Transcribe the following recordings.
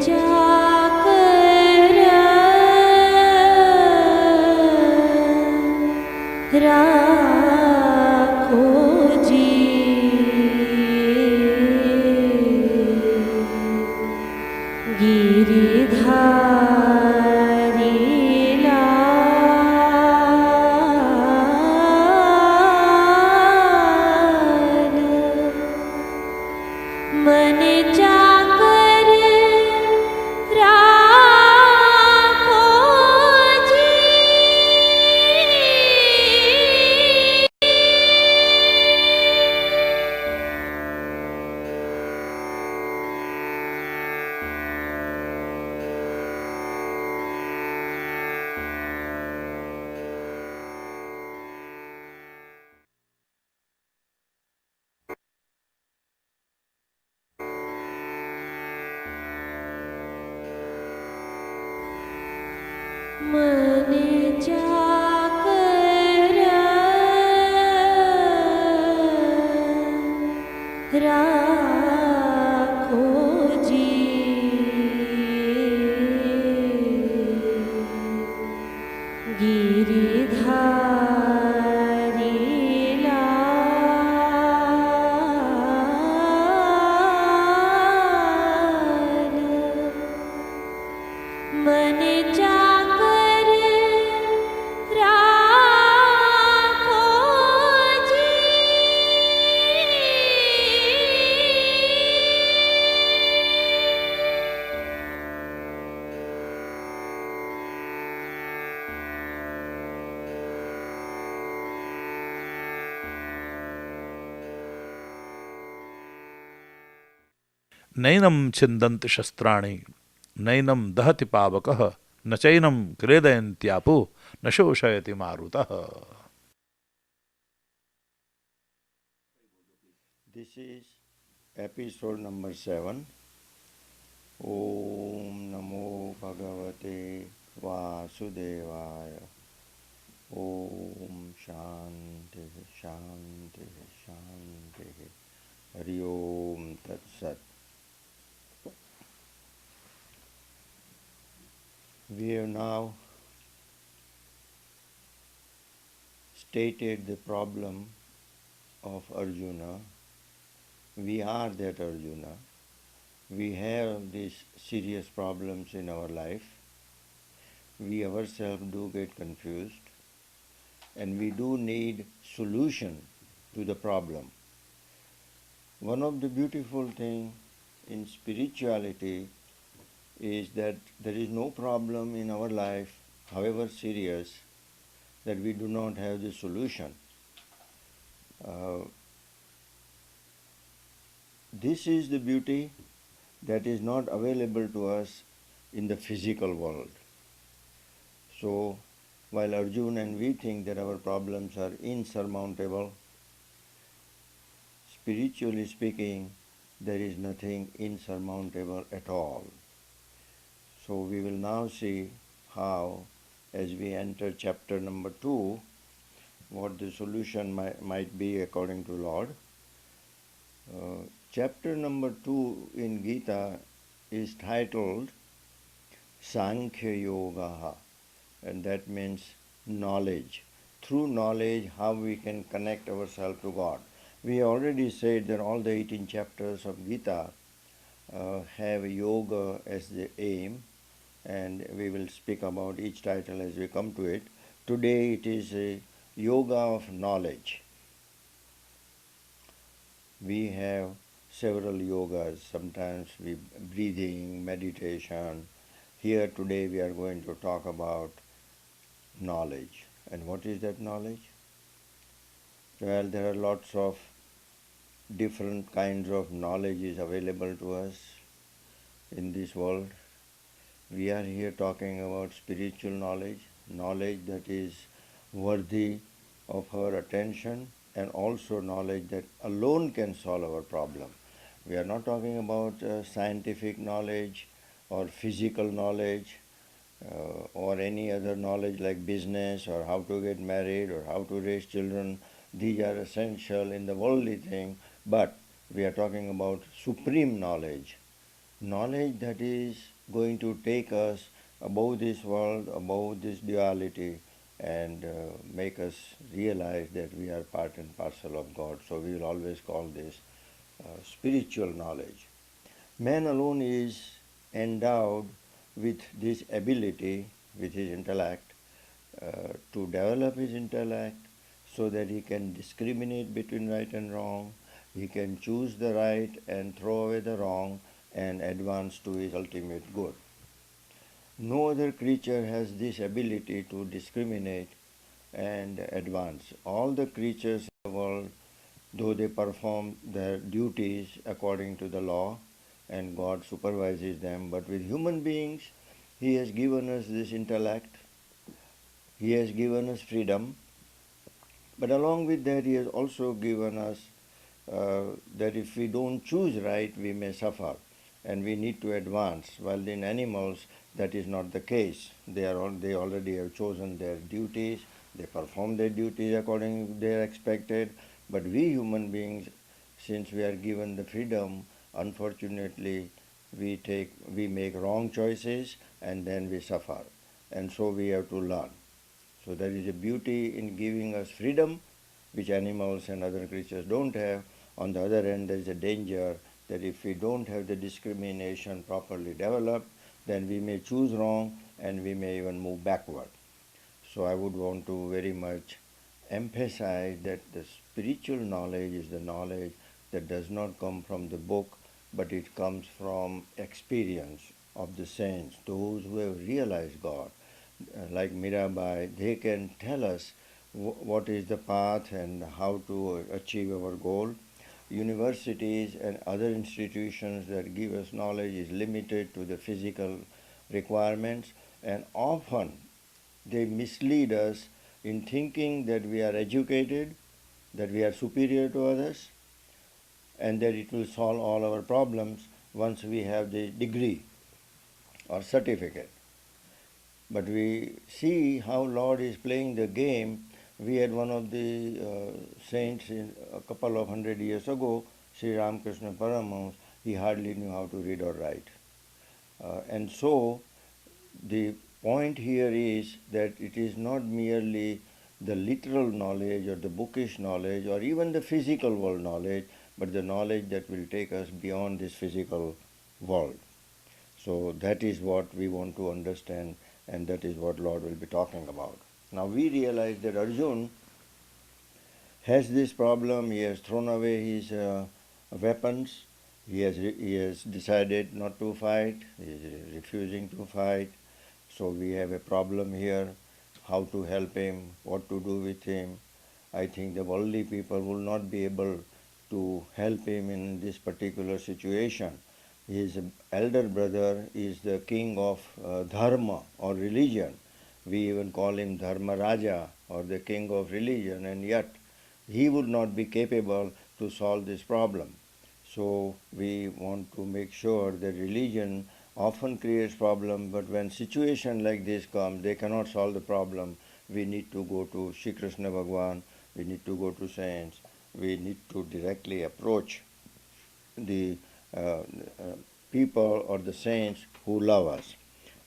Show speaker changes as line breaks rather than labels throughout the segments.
चाकर राखो जी, गिरिधारी लाल, मन चाकर राखो जी। मन चाकर राखो जी, गिरिधारी लाल, मन चाकर राखो जी।
नैनं छिन्दन्ति शस्त्राणि, नैनं दहति पावकः, न चैनं क्लेदयन्त्यापो, न शोषयति मारुतः।
This is episode number 7. Om Namo Bhagavate Vasudevaya. Om Shanti Shanti Shanti. Hari Om Tat Sat. We have now stated the problem of Arjuna. We are that Arjuna. We have these serious problems in our life. We ourselves do get confused, and we do need solution to the problem. One of the beautiful things in spirituality is that there is no problem in our life, however serious, that we do not have the solution. This is the beauty that is not available to us in the physical world. So, while Arjun and we think that our problems are insurmountable, spiritually speaking, there is nothing insurmountable at all. So we will now see how, as we enter chapter number 2, what the solution might be according to Lord. Chapter number 2 in Gita is titled Sankhya Yoga, and that means knowledge. Through knowledge, how we can connect ourselves to God. We already said that all the 18 chapters of Gita have yoga as the aim, and we will speak about each title as we come to it. Today it is a yoga of knowledge. We have several yogas, sometimes we breathing, meditation. Here today we are going to talk about knowledge. And what is that knowledge? Well, there are lots of different kinds of knowledge is available to us in this world. We are here talking about spiritual knowledge, knowledge that is worthy of our attention, and also knowledge that alone can solve our problem. We are not talking about scientific knowledge or physical knowledge or any other knowledge like business or how to get married or how to raise children. These are essential in the worldly thing, but we are talking about supreme knowledge, knowledge that is going to take us above this world, above this duality, and make us realize that we are part and parcel of God. So we will always call this spiritual knowledge. Man alone is endowed with this ability, with his intellect, to develop his intellect so that he can discriminate between right and wrong, he can choose the right and throw away the wrong and advance to his ultimate good. No other creature has this ability to discriminate and advance. All the creatures in the world, though they perform their duties according to the law and God supervises them, but with human beings, He has given us this intellect, He has given us freedom, but along with that, He has also given us that if we don't choose right, we may suffer and we need to advance. While in animals, that is not the case. They already have chosen their duties, they perform their duties according to their expected. But we human beings, since we are given the freedom, unfortunately, we make wrong choices and then we suffer. And so we have to learn. So there is a beauty in giving us freedom, which animals and other creatures don't have. On the other hand, there is a danger that if we don't have the discrimination properly developed, then we may choose wrong and we may even move backward. So I would want to very much emphasize that the spiritual knowledge is the knowledge that does not come from the book, but it comes from experience of the saints, those who have realized God. Like Mirabai, they can tell us what is the path and how to achieve our goal. Universities and other institutions that give us knowledge is limited to the physical requirements, and often they mislead us in thinking that we are educated, that we are superior to others, and that it will solve all our problems once we have the degree or certificate. But we see how Lord is playing the game. We had one of the saints in a couple of 100 years ago, Sri Ramakrishna Paramahamsa. He hardly knew how to read or write. And so the point here is that it is not merely the literal knowledge or the bookish knowledge or even the physical world knowledge, but the knowledge that will take us beyond this physical world. So that is what we want to understand, and that is what Lord will be talking about. Now we realize that Arjun has this problem. He has thrown away his weapons. He has decided not to fight. He is refusing to fight. So we have a problem here. How to help him? What to do with him? I think the worldly people will not be able to help him in this particular situation. His elder brother is the king of dharma or religion. We even call him Dharma Raja or the king of religion, and yet he would not be capable to solve this problem. So we want to make sure that religion often creates problem, but when situation like this comes, they cannot solve the problem. We need to go to Shri Krishna Bhagwan, we need to go to saints, we need to directly approach the uh, people or the saints who love us.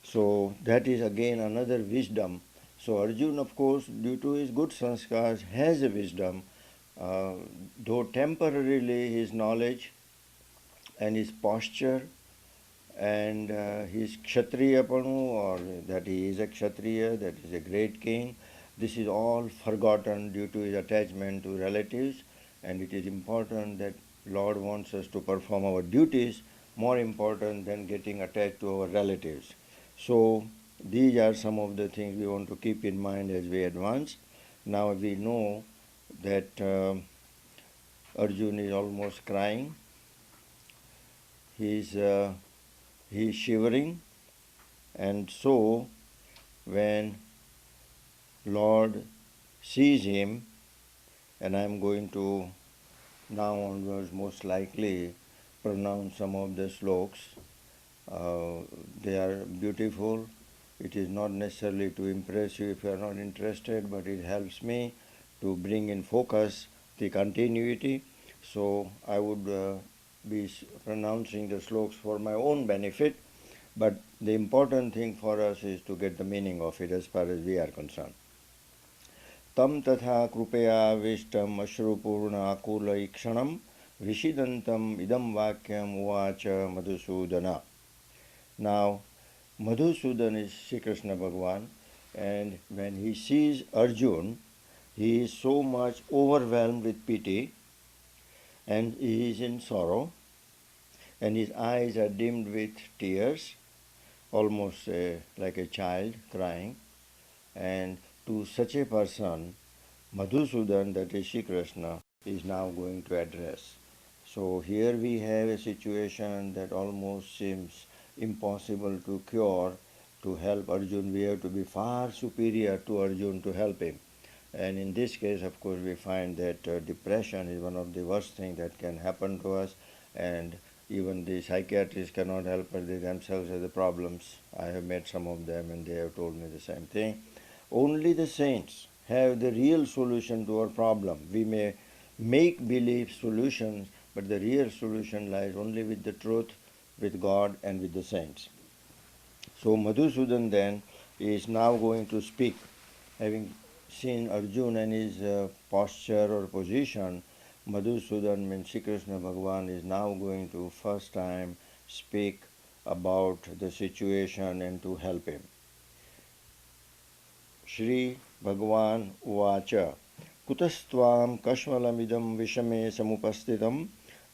So that is again another wisdom. So Arjun, of course, due to his good sanskars, has a wisdom, though temporarily his knowledge and his posture and his kshatriyapanu, or that he is a kshatriya, that is a great king, this is all forgotten due to his attachment to relatives, and it is important that Lord wants us to perform our duties more important than getting attached to our relatives. So these are some of the things we want to keep in mind as we advance. Now we know that Arjun is almost crying. He is shivering, and so when Lord sees him, and I am going to now onwards most likely pronounce some of the sloks. They are beautiful. It is not necessarily to impress you if you are not interested, but it helps me to bring in focus the continuity. So I would be pronouncing the slokas for my own benefit, but the important thing for us is to get the meaning of it as far as we are concerned. Tam tatha krupaya अश्रुपूर्ण आकुलैक्षणं vishidantam idam vakyam uvacha Madhusudana. Now, Madhusudan is Sri Krishna Bhagavan, and when he sees Arjun, he is so much overwhelmed with pity, and he is in sorrow, and his eyes are dimmed with tears, almost like a child crying. And to such a person, Madhusudan, that is Shri Krishna, is now going to address. So here we have a situation that almost seems impossible to cure. To help Arjun, we have to be far superior to Arjun to help him. And in this case, of course, we find that depression is one of the worst things that can happen to us, and even the psychiatrists cannot help, but they themselves have the problems. I have met some of them, and they have told me the same thing. Only the saints have the real solution to our problem. We may make believe solutions, but the real solution lies only with the truth, with God, and with the saints. So Madhusudan then is now going to speak, having seen Arjun and his posture or position. Madhusudan means Shri Krishna Bhagavan is now going to first time speak about the situation and to help him. Shri Bhagavan Uvacha Kutastvam Kashmalamidam Vishame Samupastitam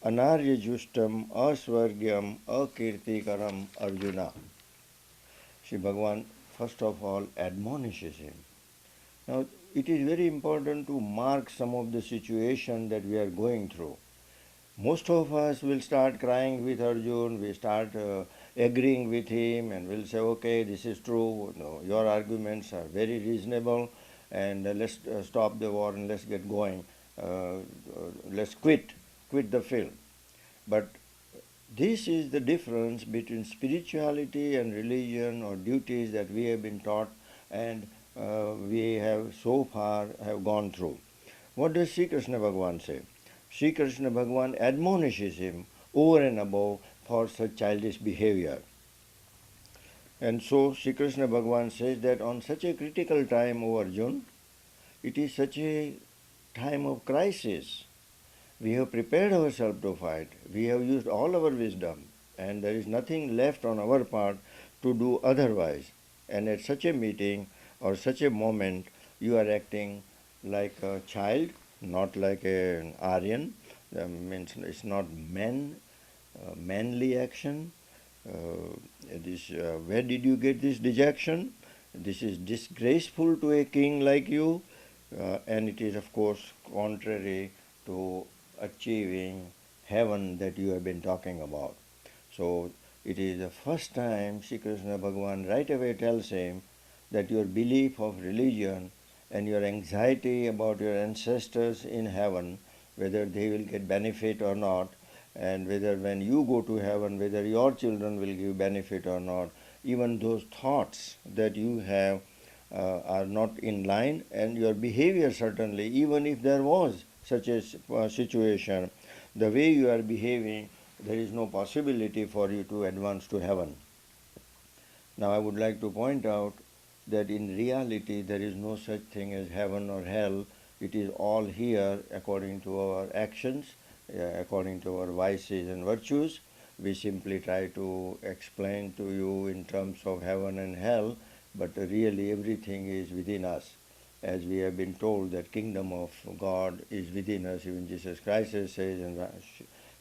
Anarya Justam Asvargyam Akirtikaram Arjuna. Shri Bhagavan first of all admonishes him. Now, it is very important to mark some of the situation that we are going through. Most of us will start crying with Arjun, we start agreeing with him, and we'll say, okay, this is true, no, your arguments are very reasonable, and let's stop the war and let's get going, let's quit the field. But this is the difference between spirituality and religion or duties that we have been taught and we have so far have gone through. What does Sri Krishna Bhagavan say? Sri Krishna Bhagavan admonishes him over and above for such childish behavior. And so Sri Krishna Bhagavan says that on such a critical time, O Arjun, it is such a time of crisis. We have prepared ourselves to fight. We have used all our wisdom, and there is nothing left on our part to do otherwise. And at such a meeting or such a moment, you are acting like a child, not like an Aryan. Means it's not manly action. Where did you get this dejection? This is disgraceful to a king like you, and it is of course contrary to achieving heaven that you have been talking about. So it is the first time Sri Krishna Bhagavan right away tells him that your belief of religion and your anxiety about your ancestors in heaven, whether they will get benefit or not, and whether when you go to heaven, whether your children will give benefit or not, even those thoughts that you have are not in line, and your behavior certainly, even if there was such a situation, the way you are behaving, there is no possibility for you to advance to heaven. Now I would like to point out that in reality there is no such thing as heaven or hell. It is all here according to our actions, according to our vices and virtues. We simply try to explain to you in terms of heaven and hell, but really everything is within us. As we have been told that kingdom of God is within us, even Jesus Christ says, and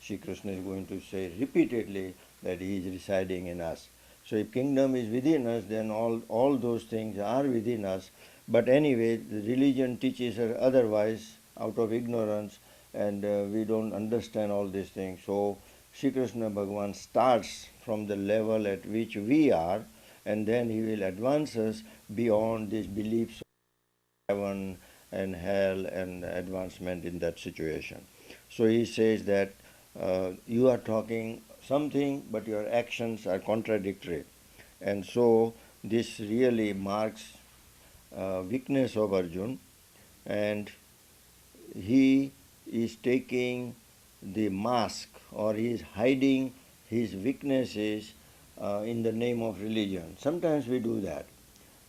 Shri Krishna is going to say repeatedly that he is residing in us. So if kingdom is within us, then all those things are within us. But anyway, the religion teaches us otherwise out of ignorance, and we don't understand all these things. So Shri Krishna Bhagavan starts from the level at which we are, and then he will advance us beyond these beliefs of heaven and hell and advancement in that situation. So he says that you are talking something, but your actions are contradictory. And so this really marks weakness of Arjun, and he is taking the mask, or he is hiding his weaknesses in the name of religion. Sometimes we do that.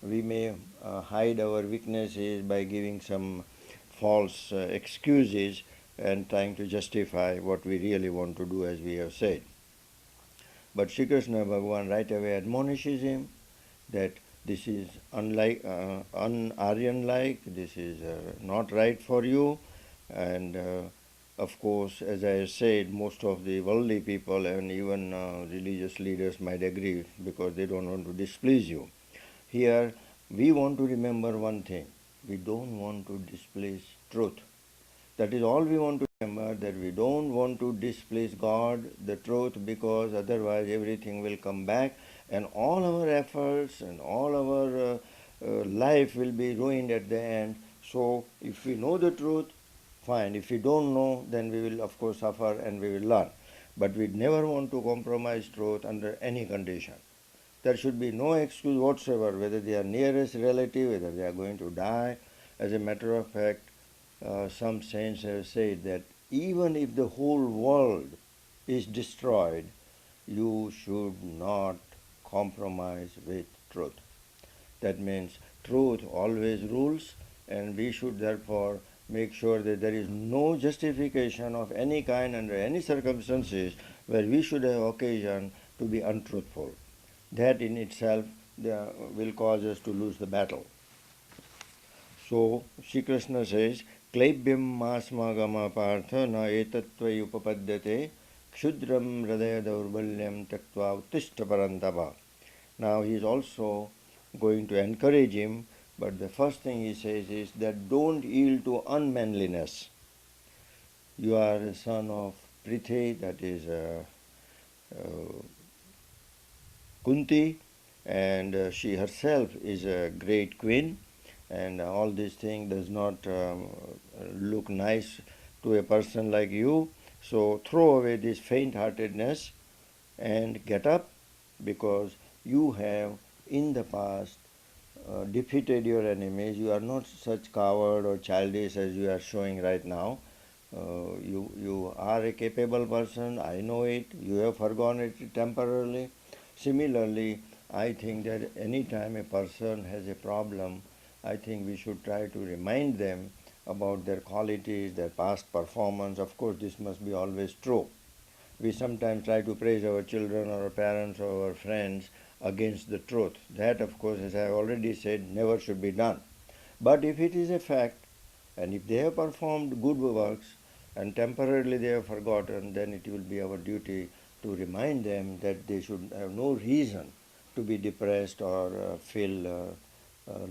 We may hide our weaknesses by giving some false excuses and trying to justify what we really want to do, as we have said. But Sri Krishna Bhagavan right away admonishes him that this is unlike, un-Aryan-like, this is not right for you, and of course, as I said, most of the worldly people and even religious leaders might agree because they don't want to displease you. Here, we want to remember one thing. We don't want to displease truth. That is all we want to remember, that we don't want to displease God, the truth, because otherwise everything will come back and all our efforts and all our life will be ruined at the end. So if we know the truth, fine. If we don't know, then we will of course suffer and we will learn. But we never want to compromise truth under any condition. There should be no excuse whatsoever, whether they are nearest relative, whether they are going to die. As a matter of fact, some saints have said that even if the whole world is destroyed, you should not compromise with truth. That means truth always rules, and we should therefore make sure that there is no justification of any kind under any circumstances where we should have occasion to be untruthful. That in itself will cause us to lose the battle. So Sri Krishna says, Klebhyam masmagama partha na etatvai upapadyate kshudram hridaya daurbalyam taktva uttishta parantapa. Now he is also going to encourage him, but the first thing he says is that don't yield to unmanliness. You are a son of Prithi, that is Kunti, and she herself is a great queen, and all this thing does not look nice to a person like you. So throw away this faint-heartedness and get up, because you have in the past defeated your enemies. You are not such coward or childish as you are showing right now. You are a capable person, I know it. You have forgotten it temporarily. Similarly, I think that any time a person has a problem, I think we should try to remind them about their qualities, their past performance. Of course, this must be always true. We sometimes try to praise our children or our parents or our friends against the truth. That, of course, as I have already said, never should be done. But if it is a fact, and if they have performed good works and temporarily they have forgotten, then it will be our duty to remind them that they should have no reason to be depressed or feel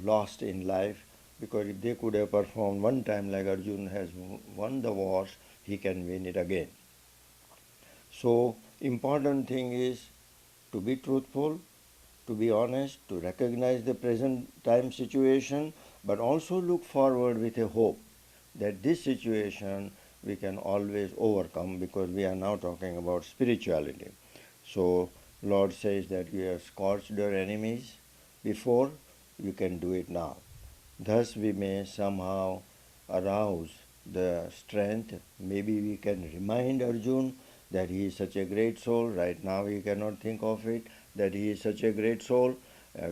lost in life, because if they could have performed one time like Arjun has won the wars, he can win it again. So important thing is to be truthful, to be honest, to recognize the present time situation, but also look forward with a hope that this situation we can always overcome, because we are now talking about spirituality. So Lord says that you have scorched your enemies before, you can do it now. Thus we may somehow arouse the strength. Maybe we can remind Arjun that he is such a great soul. Right now he cannot think of it, that he is such a great soul.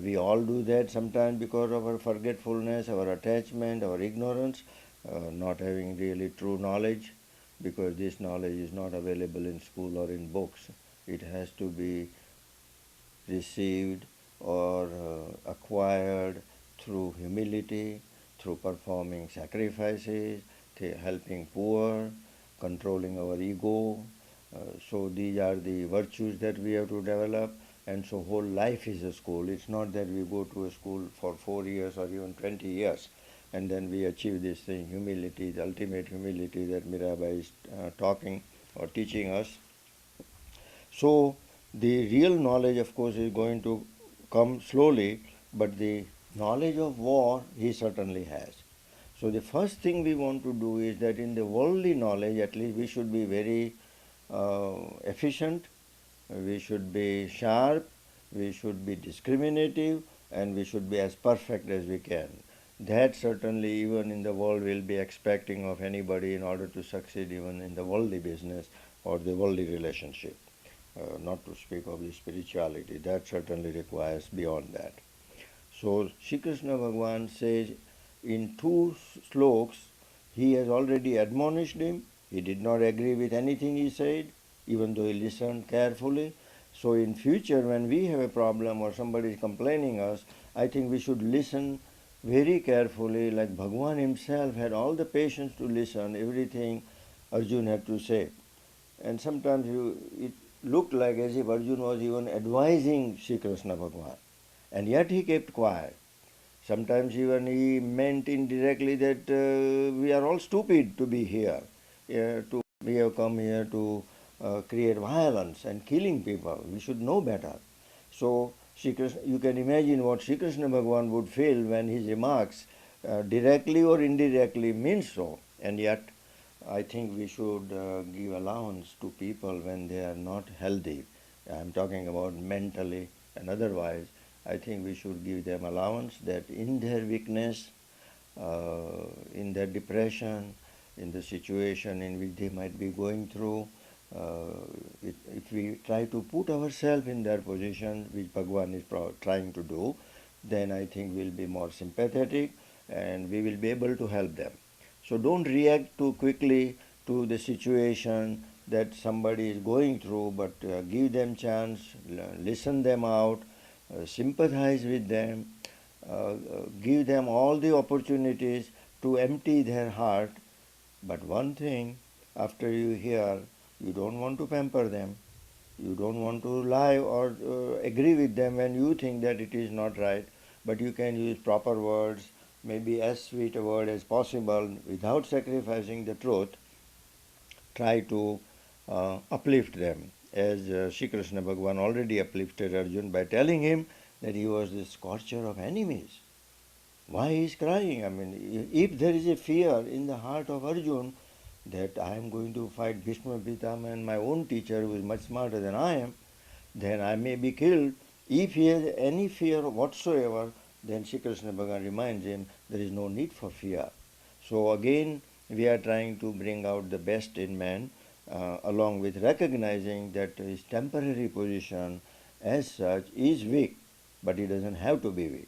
We all do that sometimes because of our forgetfulness, our attachment, our ignorance, not having really true knowledge, because this knowledge is not available in school or in books. It has to be received or acquired through humility, through performing sacrifices, helping poor, controlling our ego. So these are the virtues that we have to develop. And so whole life is a school. It's not that we go to a school for 4 years or even 20 years and then we achieve this thing, humility, the ultimate humility that Mirabai is talking or teaching us. So the real knowledge, of course, is going to come slowly, but the knowledge of war he certainly has. So the first thing we want to do is that in the worldly knowledge, at least we should be very efficient, we should be sharp, we should be discriminative, and we should be as perfect as we can. that certainly even in the world will be expecting of anybody in order to succeed even in the worldly business or the worldly relationship. Not to speak of the spirituality, that certainly requires beyond that. So Shri Krishna Bhagavan says in two sloks, he has already admonished him. He did not agree with anything he said, even though he listened carefully. So in future, when we have a problem or somebody is complaining us, I think we should listen very carefully, like Bhagavan himself had all the patience to listen everything Arjun had to say. And sometimes it looked like as if Arjun was even advising Sri Krishna Bhagavan. And yet he kept quiet. Sometimes even he meant indirectly that we are all stupid to be here. We have come here to create violence and killing people. We should know better. So Shri Krishna, you can imagine what Sri Krishna Bhagavan would feel when his remarks directly or indirectly mean so. And yet I think we should give allowance to people when they are not healthy. I'm talking about mentally and otherwise. I think we should give them allowance that in their weakness, in their depression, in the situation in which they might be going through, if we try to put ourselves in their position, which Bhagwan is trying to do, then I think we'll be more sympathetic and we will be able to help them. So don't react too quickly to the situation that somebody is going through, but give them chance, listen them out, sympathize with them, give them all the opportunities to empty their heart. But one thing, after you hear, you don't want to pamper them. You don't want to lie or agree with them when you think that it is not right, but you can use proper words, maybe as sweet a word as possible without sacrificing the truth. Try to uplift them, as Shri Krishna Bhagavan already uplifted Arjun by telling him that he was the scorcher of enemies. Why he is crying? I mean, if there is a fear in the heart of Arjun that I am going to fight Bhishma Pitama and my own teacher who is much smarter than I am, then I may be killed. If he has any fear whatsoever, then Shri Krishna Bhagavan reminds him there is no need for fear. So again, we are trying to bring out the best in man, along with recognizing that his temporary position as such is weak, but he doesn't have to be weak.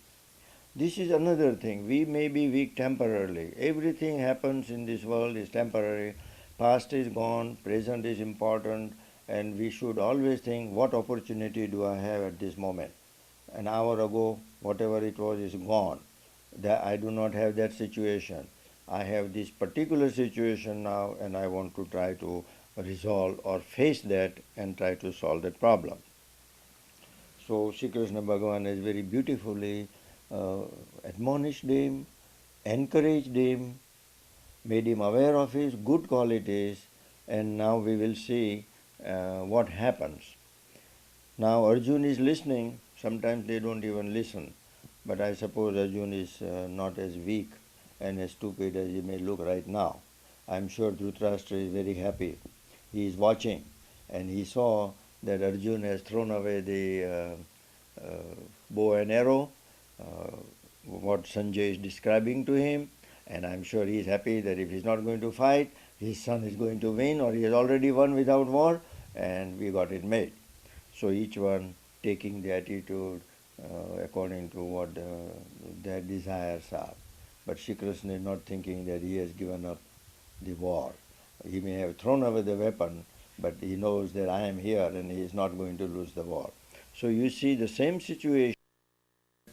This is another thing. We may be weak temporarily. Everything happens in this world is temporary. Past is gone, present is important, and we should always think, what opportunity do I have at this moment? An hour ago, whatever it was is gone. I do not have that situation. I have this particular situation now, and I want to try to resolve or face that and try to solve that problem. So Sri Krishna Bhagavan has very beautifully admonished him, encouraged him, made him aware of his good qualities, and now we will see what happens. Now Arjun is listening. Sometimes they don't even listen, but I suppose Arjun is not as weak and as stupid as he may look right now. I'm sure Dhritarashtra is very happy. He is watching, and he saw that Arjun has thrown away the bow and arrow, what Sanjay is describing to him, and I'm sure he is happy that if he's not going to fight, his son is going to win, or he has already won without war, and we got it made. So each one taking the attitude according to what their desires are. But Shri Krishna is not thinking that he has given up the war. He may have thrown away the weapon, but he knows that I am here and he is not going to lose the war. So you see the same situation,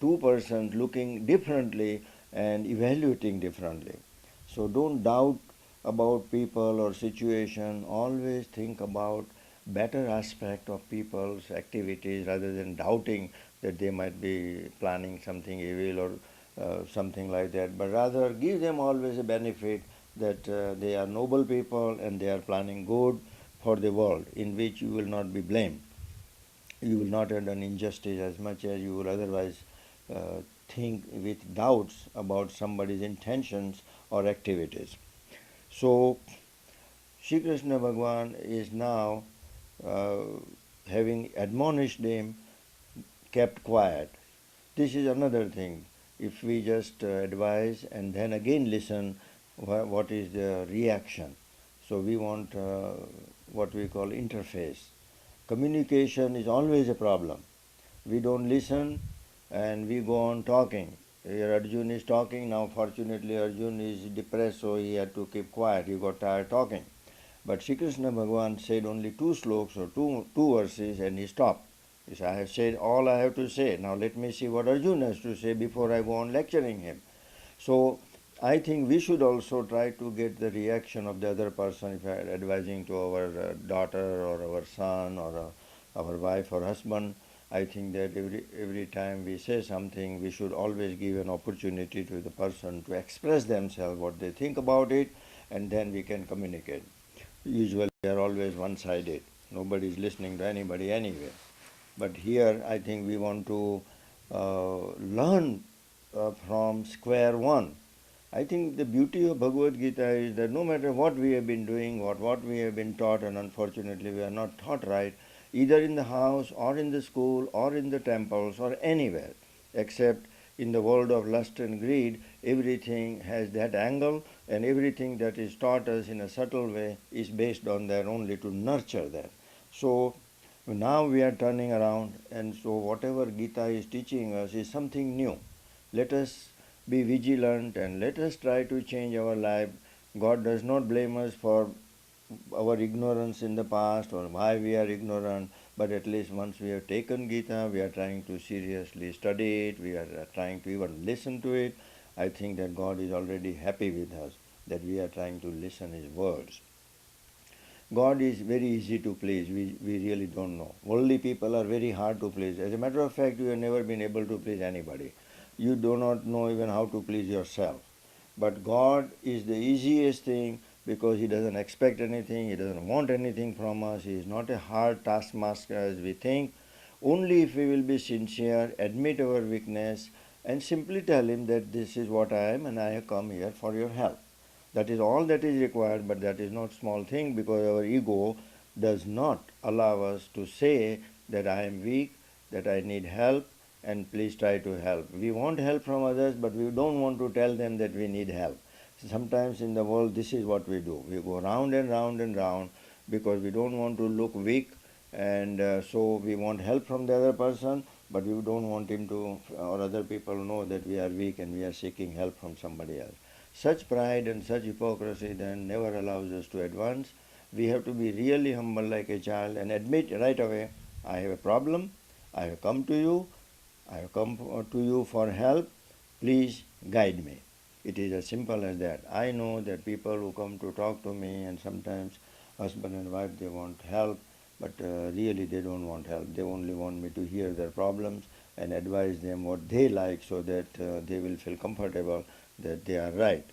two persons looking differently and evaluating differently. So don't doubt about people or situation. Always think about better aspect of people's activities rather than doubting that they might be planning something evil or something like that. But rather give them always a benefit that they are noble people and they are planning good for the world, in which you will not be blamed. You will not have done injustice as much as you would otherwise think with doubts about somebody's intentions or activities. So, Sri Krishna Bhagavan is now, having admonished him, kept quiet. This is another thing. if we just advise and then again listen what is the reaction. So we want what we call interface. Communication is always a problem. We don't listen and we go on talking. Here Arjun is talking. Now fortunately Arjun is depressed, so he had to keep quiet. He got tired talking. But Sri Krishna Bhagavan said only two sloks or two verses and he stopped. He said, I have said all I have to say. Now let me see what Arjun has to say before I go on lecturing him. So I think we should also try to get the reaction of the other person. If I are advising to our daughter or our son or our wife or husband, I think that every time we say something, we should always give an opportunity to the person to express themselves, what they think about it, and then we can communicate. Usually we are always one-sided. Nobody is listening to anybody anyway. But here I think we want to learn from square one. I think the beauty of Bhagavad Gita is that no matter what we have been doing or what we have been taught, and unfortunately we are not taught right, either in the house or in the school or in the temples or anywhere, except in the world of lust and greed, everything has that angle, and everything that is taught us in a subtle way is based on that only to nurture that. So now we are turning around, and so whatever Gita is teaching us is something new. Let us be vigilant and let us try to change our life. God does not blame us for our ignorance in the past or why we are ignorant, but at least once we have taken Gita, we are trying to seriously study it, we are trying to even listen to it. I think that God is already happy with us, that we are trying to listen His words. God is very easy to please, we really don't know. Worldly people are very hard to please. As a matter of fact, you have never been able to please anybody. You do not know even how to please yourself. But God is the easiest thing because He doesn't expect anything, He doesn't want anything from us, He is not a hard taskmaster as we think. Only if we will be sincere, admit our weakness, and simply tell Him that this is what I am and I have come here for your help. That is all that is required, but that is not small thing because our ego does not allow us to say that I am weak, that I need help, and please try to help. We want help from others, but we don't want to tell them that we need help. Sometimes in the world, this is what we do. We go round and round and round because we don't want to look weak, and so we want help from the other person, but we don't want him to or other people know that we are weak and we are seeking help from somebody else. Such pride and such hypocrisy then never allows us to advance. We have to be really humble like a child and admit right away, I have a problem, I have come to you, I have come to you for help, please guide me. It is as simple as that. I know that people who come to talk to me, and sometimes husband and wife, they want help, but really they don't want help. They only want me to hear their problems and advise them what they like so that they will feel comfortable that they are right.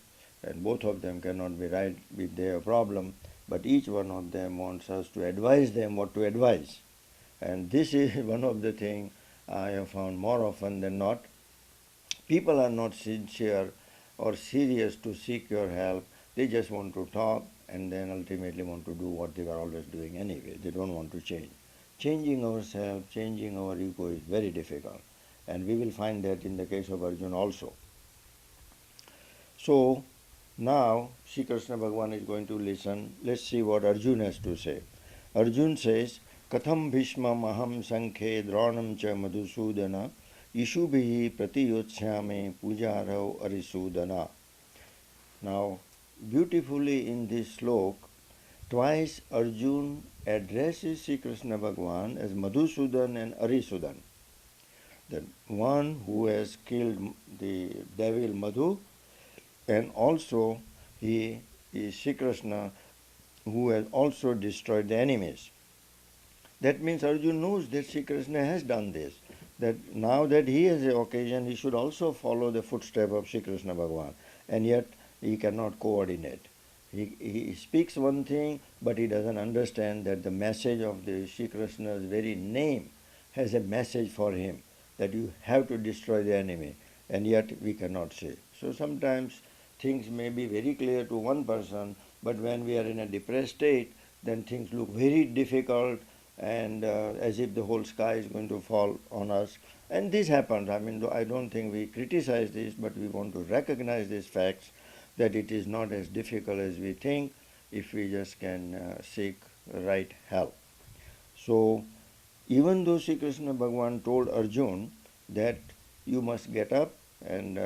And both of them cannot be right with their problem, but each one of them wants us to advise them what to advise. And this is one of the things I have found more often than not. People are not sincere or serious to seek your help. They just want to talk and then ultimately want to do what they were always doing anyway. They don't want to change. Changing ourselves, changing our ego is very difficult. And we will find that in the case of Arjun also. So now Sri Krishna Bhagavan is going to listen. Let's see what Arjun has to say. Arjun says, Katham Bhishmam aham sankhe dronam cha madhusudana ishubhi pratiyotsyame pujarau arisudana. Now, beautifully in this slok, twice Arjun addresses Sri Krishna Bhagavan as Madhusudan and Arisudan. The one who has killed the devil Madhu, and also he is Sri Krishna who has also destroyed the enemies. That means Arjun knows that Sri Krishna has done this. That now that he has an occasion, he should also follow the footstep of Sri Krishna Bhagavan. And yet he cannot coordinate. He speaks one thing, but he doesn't understand that the message of the Sri Krishna's very name has a message for him, that you have to destroy the enemy. And yet we cannot say. So sometimes things may be very clear to one person, but when we are in a depressed state, then things look very difficult and as if the whole sky is going to fall on us. And this happens. I mean, I don't think we criticize this, but we want to recognize these facts, that it is not as difficult as we think if we just can seek right help. So, even though Sri Krishna Bhagavan told Arjun that you must get up and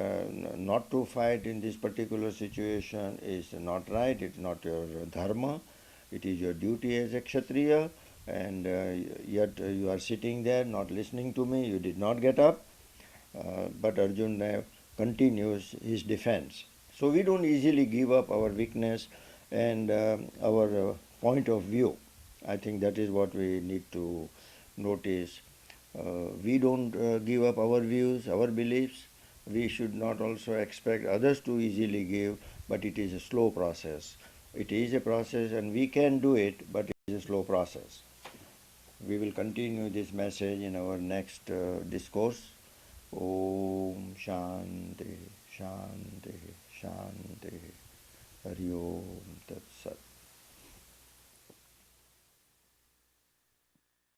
not to fight in this particular situation is not right, it's not your dharma, it is your duty as a Kshatriya, and yet you are sitting there not listening to me, you did not get up. But Arjun continues his defense. So we don't easily give up our weakness and our point of view. I think that is what we need to notice. We don't give up our views, our beliefs. We should not also expect others to easily give, but it is a slow process. It is a process and we can do it, but it is a slow process. We will continue this message in our next discourse. Om Shanti Shanti Shanti Hari Om.